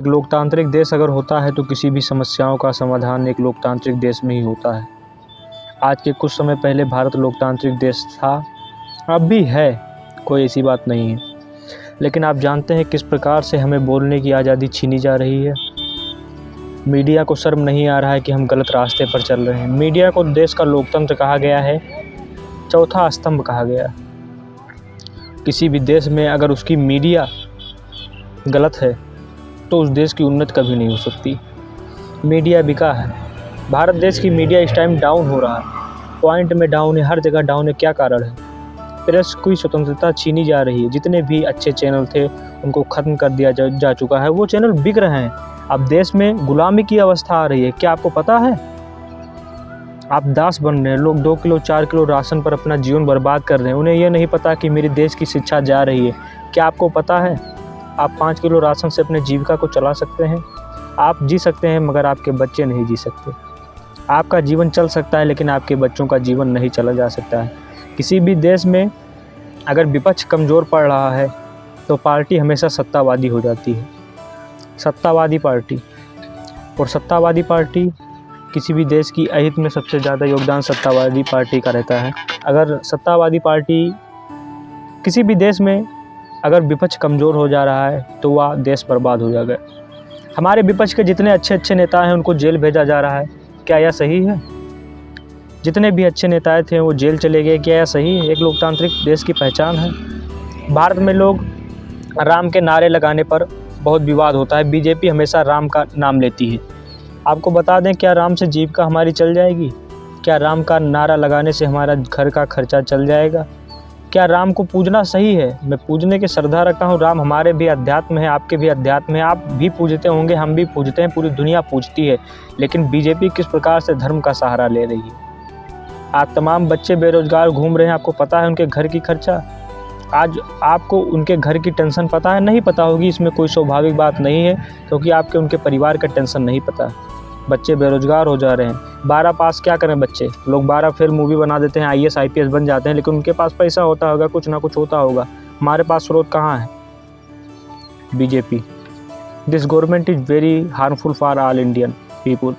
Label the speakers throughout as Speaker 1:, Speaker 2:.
Speaker 1: एक लोकतांत्रिक देश अगर होता है तो किसी भी समस्याओं का समाधान एक लोकतांत्रिक देश में ही होता है। आज के कुछ समय पहले भारत लोकतांत्रिक देश था, अब भी है, कोई ऐसी बात नहीं है। लेकिन आप जानते हैं किस प्रकार से हमें बोलने की आज़ादी छीनी जा रही है। मीडिया को शर्म नहीं आ रहा है कि हम गलत रास्ते पर चल रहे हैं। मीडिया को देश का लोकतंत्र कहा गया है, चौथा स्तंभ कहा गया है। किसी भी देश में अगर उसकी मीडिया गलत है तो उस देश की उन्नति कभी नहीं हो सकती। मीडिया बिका है। भारत देश की मीडिया इस टाइम डाउन हो रहा है, पॉइंट में डाउन है, हर जगह डाउन है। क्या कारण है? प्रेस की स्वतंत्रता छीनी जा रही है। जितने भी अच्छे चैनल थे उनको ख़त्म कर दिया जा चुका है। वो चैनल बिक रहे हैं। अब देश में गुलामी की अवस्था आ रही है। क्या आपको पता है? आप दास बन रहे हैं। लोग 2 किलो 4 किलो राशन पर अपना जीवन बर्बाद कर रहे हैं। उन्हें यह नहीं पता कि मेरे देश की शिक्षा जा रही है। क्या आपको पता है आप 5 किलो राशन से अपने जीविका को चला सकते हैं? आप जी सकते हैं मगर आपके बच्चे नहीं जी सकते। आपका जीवन चल सकता है लेकिन आपके बच्चों का जीवन नहीं चला जा सकता है। किसी भी देश में अगर विपक्ष कमज़ोर पड़ रहा है तो पार्टी हमेशा सत्तावादी हो जाती है। सत्तावादी पार्टी, और सत्तावादी पार्टी किसी भी देश की अहित में सबसे ज़्यादा योगदान सत्तावादी पार्टी का रहता है। अगर सत्तावादी पार्टी किसी भी देश में अगर विपक्ष कमज़ोर हो जा रहा है तो वह देश बर्बाद हो जाएगा। हमारे विपक्ष के जितने अच्छे नेता हैं उनको जेल भेजा जा रहा है। क्या यह सही है? जितने भी अच्छे नेताएं थे वो जेल चले गए। क्या यह सही है? एक लोकतांत्रिक देश की पहचान है। भारत में लोग राम के नारे लगाने पर बहुत विवाद होता है। बीजेपी हमेशा राम का नाम लेती है। आपको बता दें, क्या राम से जीविका हमारी चल जाएगी? क्या राम का नारा लगाने से हमारा घर का खर्चा चल जाएगा? क्या राम को पूजना सही है? मैं पूजने की श्रद्धा रखता हूँ। राम हमारे भी अध्यात्म है, आपके भी अध्यात्म है। आप भी पूजते होंगे, हम भी पूजते हैं, पूरी दुनिया पूजती है। लेकिन बीजेपी किस प्रकार से धर्म का सहारा ले रही है। आज तमाम बच्चे बेरोजगार घूम रहे हैं। आपको पता है उनके घर की खर्चा? आज आपको उनके घर की टेंशन पता है? नहीं पता होगी। इसमें कोई स्वाभाविक बात नहीं है, क्योंकि आपके उनके परिवार का टेंशन नहीं पता। बच्चे बेरोजगार हो जा रहे हैं। 12 पास क्या करें बच्चे? लोग 12 फिर मूवी बना देते हैं, IAS IPS बन जाते हैं, लेकिन उनके पास पैसा होता होगा, कुछ ना कुछ होता होगा। हमारे पास स्रोत कहाँ है? BJP. This government is very harmful for all Indian people.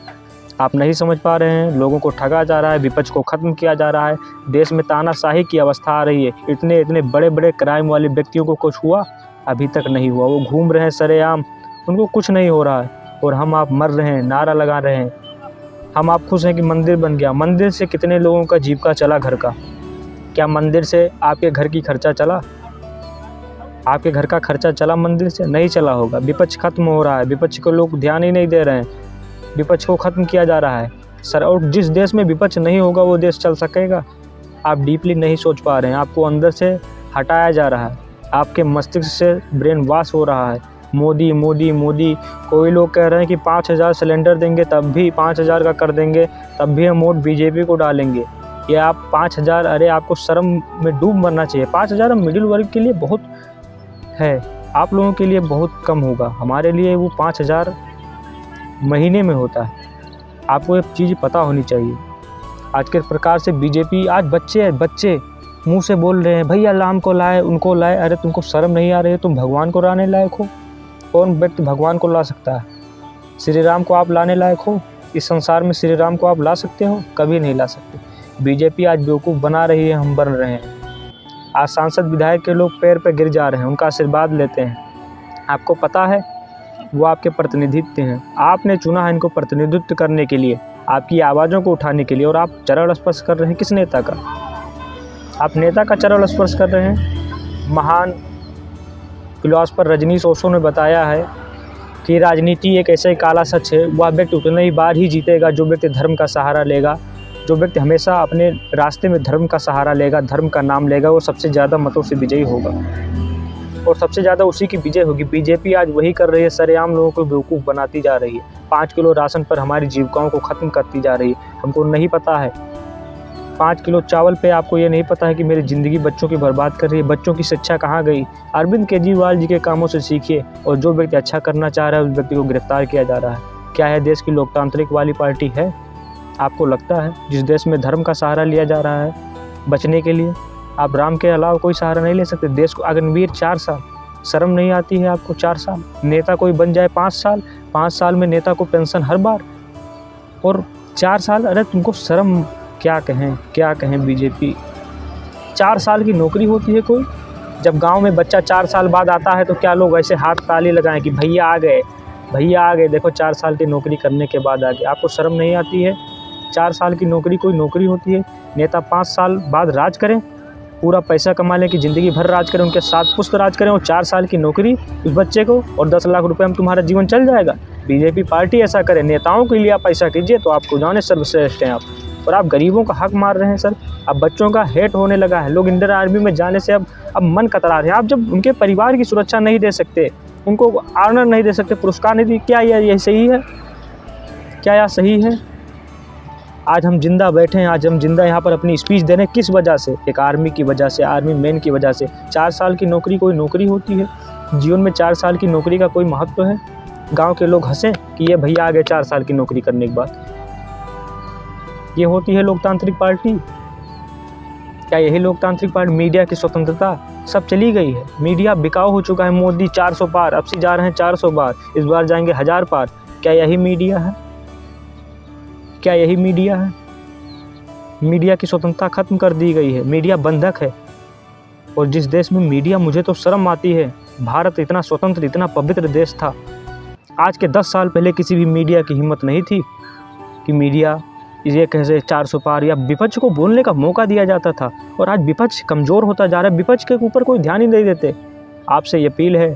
Speaker 1: आप नहीं समझ पा रहे हैं। लोगों को ठगा जा रहा है, विपक्ष को ख़त्म किया जा रहा है। देश में तानाशाही की अवस्था आ रही है। इतने बड़े बड़े क्राइम वाले व्यक्तियों को कुछ हुआ? अभी तक नहीं हुआ। वो घूम रहे हैं सरेआम, उनको कुछ नहीं हो रहा है। और हम आप मर रहे हैं, नारा लगा रहे हैं। हम आप खुश हैं कि मंदिर बन गया। मंदिर से कितने लोगों का जीविका चला घर का? क्या मंदिर से आपके घर की खर्चा चला? आपके घर का खर्चा चला मंदिर से? नहीं चला होगा। विपक्ष खत्म हो रहा है। विपक्ष को लोग ध्यान ही नहीं दे रहे हैं। विपक्ष को ख़त्म किया जा रहा है सर। और जिस देश में विपक्ष नहीं होगा वो देश चल सकेगा? आप डीपली नहीं सोच पा रहे हैं। आपको अंदर से हटाया जा रहा है। आपके मस्तिष्क से ब्रेन वॉश हो रहा है। मोदी मोदी मोदी। कोई लोग कह रहे हैं कि 5000 सिलेंडर देंगे तब भी 5000 का कर देंगे, तब भी हम वोट बीजेपी को डालेंगे। ये आप 5000, अरे आपको शर्म में डूब मरना चाहिए। 5000 मिडिल वर्ग के लिए बहुत है, आप लोगों के लिए बहुत कम होगा। हमारे लिए वो 5000 महीने में होता है। आपको ये चीज़ पता होनी चाहिए। आज के प्रकार से बीजेपी, आज बच्चे मुंह से बोल रहे हैं भैया राम को लाए, उनको लाए। अरे तुमको शर्म नहीं आ रही है? तुम भगवान को लाने लायक हो? कौन व्यक्ति भगवान को ला सकता है? श्री राम को आप लाने लायक हो? इस संसार में श्री राम को आप ला सकते हो? कभी नहीं ला सकते। बीजेपी आज बेवकूफ़ बना रही है, हम बन रहे हैं। आज सांसद विधायक के लोग पैर पे गिर जा रहे हैं, उनका आशीर्वाद लेते हैं। आपको पता है वो आपके प्रतिनिधित्व हैं। आपने चुना है इनको प्रतिनिधित्व करने के लिए, आपकी आवाज़ों को उठाने के लिए। और आप चरण स्पर्श कर रहे हैं किस नेता का? आप नेता का चरण स्पर्श कर रहे हैं। महान फिलोसोफर रजनीश ओशो ने बताया है कि राजनीति एक ऐसा ही काला सच है। वह व्यक्ति उतने ही बार ही जीतेगा जो व्यक्ति धर्म का सहारा लेगा। जो व्यक्ति हमेशा अपने रास्ते में धर्म का सहारा लेगा, धर्म का नाम लेगा, वो सबसे ज़्यादा मतों से विजयी होगा और सबसे ज़्यादा उसी की विजय होगी। बीजेपी आज वही कर रही है, सरेआम लोगों को बेवकूफ़ बनाती जा रही है। 5 किलो राशन पर हमारी जीविकाओं को ख़त्म करती जा रही है। हमको नहीं पता है 5 किलो चावल पे आपको ये नहीं पता है कि मेरी ज़िंदगी बच्चों की बर्बाद कर रही है। बच्चों की शिक्षा कहाँ गई? अरविंद केजरीवाल जी के कामों से सीखिए। और जो व्यक्ति अच्छा करना चाह रहा है उस व्यक्ति को गिरफ्तार किया जा रहा है। क्या है देश की लोकतांत्रिक वाली पार्टी है? आपको लगता है जिस देश में धर्म का सहारा लिया जा रहा है बचने के लिए, आप राम के अलावा कोई सहारा नहीं ले सकते। देश को अग्निवीर 4 साल शर्म नहीं आती है आपको? 4 साल नेता कोई बन जाए 5 साल, 5 साल में नेता को पेंशन हर बार, और 4 साल, अरे तुमको शर्म, क्या कहें बीजेपी। 4 साल की नौकरी होती है कोई? जब गांव में बच्चा 4 साल बाद आता है तो क्या लोग ऐसे हाथ ताली लगाएं कि भैया आ गए, देखो 4 साल की नौकरी करने के बाद आ गए। आपको शर्म नहीं आती है? 4 साल की नौकरी कोई नौकरी होती है? नेता 5 साल बाद राज करें, पूरा पैसा कमा लें कि ज़िंदगी भर राज करें, उनके 7 पुश्त राज करें, और 4 साल की नौकरी उस बच्चे को, और 10 लाख रुपए में तुम्हारा जीवन चल जाएगा। बीजेपी पार्टी ऐसा करे, नेताओं के लिए आप ऐसा कीजिए तो आपको जाने सर्वश्रेष्ठ हैं आप, और आप गरीबों का हक मार रहे हैं सर। अब बच्चों का हेट होने लगा है, लोग इंडियन आर्मी में जाने से अब मन कतरा रहे हैं। आप जब उनके परिवार की सुरक्षा नहीं दे सकते, उनको ऑनर नहीं दे सकते, पुरस्कार नहीं दी, क्या यह सही है? क्या यह सही है? आज हम जिंदा बैठे हैं, आज हम जिंदा यहाँ पर अपनी स्पीच दे रहे हैं, किस वजह से? एक आर्मी की वजह से, आर्मी मैन की वजह से। 4 साल की नौकरी कोई नौकरी होती है? जीवन में 4 साल की नौकरी का कोई महत्व है? गांव के लोग हंसें कि ये भैया आ गए 4 साल की नौकरी करने के बाद। ये होती है लोकतांत्रिक पार्टी? क्या यही लोकतांत्रिक पार्टी? मीडिया की स्वतंत्रता सब चली गई है, मीडिया बिकाऊ हो चुका है। मोदी 400 पार, अब से जा रहे हैं 400 पार, इस बार जाएंगे 1000 पार। क्या यही मीडिया है? क्या यही मीडिया है? मीडिया की स्वतंत्रता खत्म कर दी गई है, मीडिया बंधक है। और जिस देश में मीडिया, मुझे तो शर्म आती है, भारत इतना स्वतंत्र, इतना पवित्र देश था, आज के 10 साल पहले किसी भी मीडिया की हिम्मत नहीं थी कि मीडिया ये कैसे 400 पार, या विपक्ष को बोलने का मौका दिया जाता था। और आज विपक्ष कमज़ोर होता जा रहा है, विपक्ष के ऊपर कोई ध्यान ही नहीं देते। आपसे ये अपील है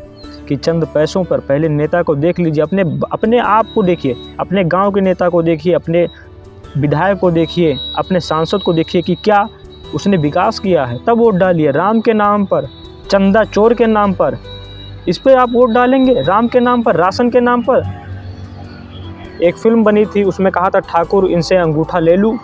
Speaker 1: कि चंद पैसों पर पहले नेता को देख लीजिए, अपने आप को देखिए, अपने गांव के नेता को देखिए, अपने विधायक को देखिए, अपने सांसद को देखिए कि क्या उसने विकास किया है, तब वोट डालिए। राम के नाम पर, चंदा चोर के नाम पर, इस पर आप वोट डालेंगे? राम के नाम पर, राशन के नाम पर। एक फिल्म बनी थी, उसमें कहा था ठाकुर इनसे अंगूठा ले लूँ,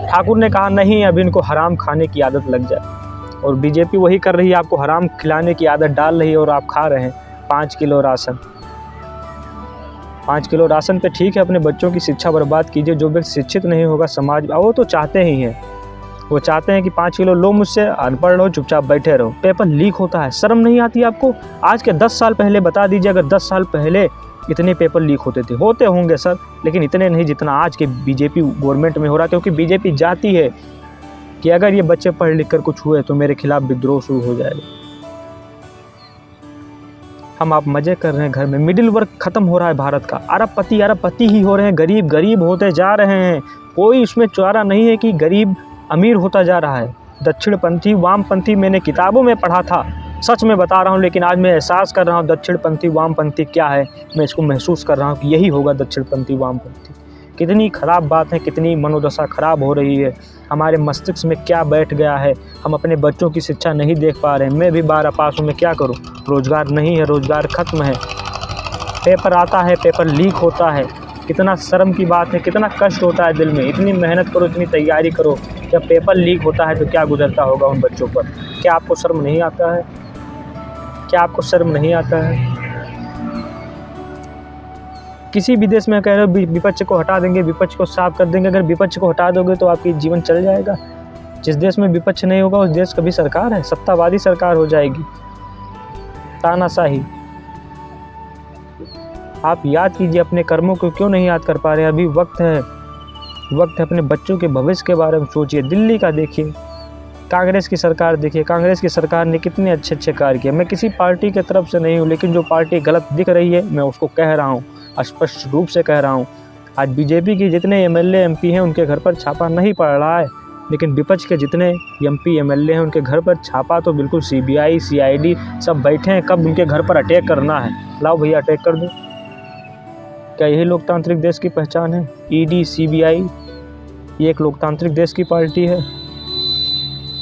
Speaker 1: ठाकुर ने कहा नहीं, अब इनको हराम खाने की आदत लग जाए। और बीजेपी वही कर रही है, आपको हराम खिलाने की आदत डाल रही है और आप खा रहे हैं 5 किलो राशन। 5 किलो राशन पे ठीक है, अपने बच्चों की शिक्षा बर्बाद कीजिए। जो व्यक्ति शिक्षित नहीं होगा समाज में, वो तो चाहते ही हैं, वो चाहते हैं कि 5 किलो लो मुझसे, अनपढ़ रहो, चुपचाप बैठे रहो। पेपर लीक होता है, शर्म नहीं आती आपको? आज के 10 साल पहले बता दीजिए, अगर 10 साल पहले इतने पेपर लीक होते थे, होते होंगे सर, लेकिन इतने नहीं जितना आज के बीजेपी गवर्नमेंट में हो रहा है। क्योंकि बीजेपी जाती है कि अगर ये बच्चे पढ़ लिख कर कुछ हुए तो मेरे खिलाफ विद्रोह शुरू हो जाएगा। हम आप मजे कर रहे हैं घर में, मिडिल वर्ग खत्म हो रहा है भारत का, अरबपति ही हो रहे हैं, गरीब गरीब होते जा रहे हैं। कोई उसमें चारा नहीं है कि गरीब अमीर होता जा रहा है। दक्षिणपंथी, वामपंथी मैंने किताबों में पढ़ा था, सच में बता रहा हूँ, लेकिन आज मैं एहसास कर रहा हूँ दक्षिणपंथी वामपंथी क्या है। मैं इसको महसूस कर रहा हूँ कि यही होगा दक्षिणपंथी वामपंथी। कितनी ख़राब बात है, कितनी मनोदशा ख़राब हो रही है, हमारे मस्तिष्क में क्या बैठ गया है। हम अपने बच्चों की शिक्षा नहीं देख पा रहे हैं। मैं भी 12 पास हूँ, मैं क्या करूँ? रोज़गार नहीं है, रोज़गार ख़त्म है, पेपर आता है, पेपर लीक होता है। कितना शर्म की बात है, कितना कष्ट होता है दिल में। इतनी मेहनत करो, इतनी तैयारी करो, जब पेपर लीक होता है तो क्या गुजरता होगा उन बच्चों पर? क्या आपको शर्म नहीं आता है? क्या आपको शर्म नहीं आता है? किसी भी देश में कह रहे हो विपक्ष को हटा देंगे, विपक्ष को साफ कर देंगे। अगर विपक्ष को हटा दोगे तो आपकी जीवन चल जाएगा। जिस देश में विपक्ष नहीं होगा उस देश कभी सरकार है, सत्तावादी सरकार हो जाएगी, तानाशाही। आप याद कीजिए अपने कर्मों को, क्यों नहीं याद कर पा रहे? अभी वक्त है अपने बच्चों के भविष्य के बारे में सोचिए। दिल्ली का देखिए, कांग्रेस की सरकार देखिए, कांग्रेस की सरकार ने कितने अच्छे अच्छे कार्य किए। मैं किसी पार्टी के तरफ से नहीं हूँ, लेकिन जो पार्टी गलत दिख रही है मैं उसको कह रहा हूँ, स्पष्ट रूप से कह रहा हूँ। आज बीजेपी की जितने एमएलए एमपी हैं उनके घर पर छापा नहीं पड़ रहा है, लेकिन विपक्ष के जितने एमपी एमएलए हैं उनके घर पर छापा तो बिल्कुल सीबीआई सीआईडी सब बैठे हैं, कब उनके घर पर अटैक करना है, लाओ भैया अटैक कर दो। क्या यही लोकतांत्रिक देश की पहचान है? ईडी सीबीआई, ये एक लोकतांत्रिक देश की पार्टी है?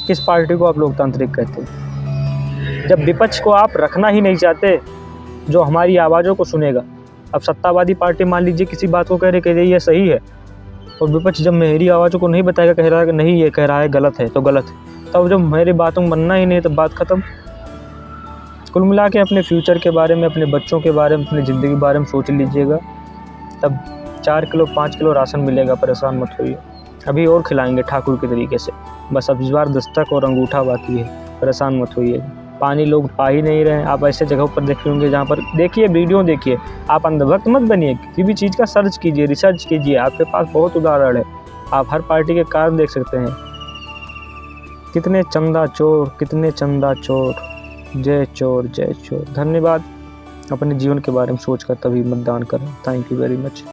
Speaker 1: किस पार्टी को आप लोकतांत्रिक कहते हैं? जब विपक्ष को आप रखना ही नहीं चाहते जो हमारी आवाज़ों को सुनेगा। अब सत्तावादी पार्टी मान लीजिए किसी बात को कह रहे ये सही है, और विपक्ष जब मेरी आवाज़ों को नहीं बताएगा, कह रहा है कि नहीं ये कह रहा है गलत है तो गलत है, तब जब मेरी बातों में बनना ही नहीं तो बात ख़त्म। कुल मिला के अपने फ्यूचर के बारे में, अपने बच्चों के बारे में, अपनी ज़िंदगी के बारे में सोच लीजिएगा, तब 4 किलो 5 किलो राशन मिलेगा, परेशान मत होइए। अभी और खिलाएंगे ठाकुर के तरीके से, बस अब इस बार दस्तक और अंगूठा बाकी है, परेशान मत होइए। पानी लोग पा ही नहीं रहे हैं। आप ऐसे जगहों पर देखे होंगे जहाँ पर देखिए, वीडियो देखिए, आप अंधभक्त मत बनिए, किसी भी चीज़ का सर्च कीजिए, रिसर्च कीजिए, आपके पास बहुत उदाहरण है। आप हर पार्टी के कारण देख सकते हैं। कितने चंदा चोर, कितने चंदा चोर, जय चोर जय चोर। धन्यवाद। अपने जीवन के बारे में सोचकर तभी मतदान करें। Thank you very much.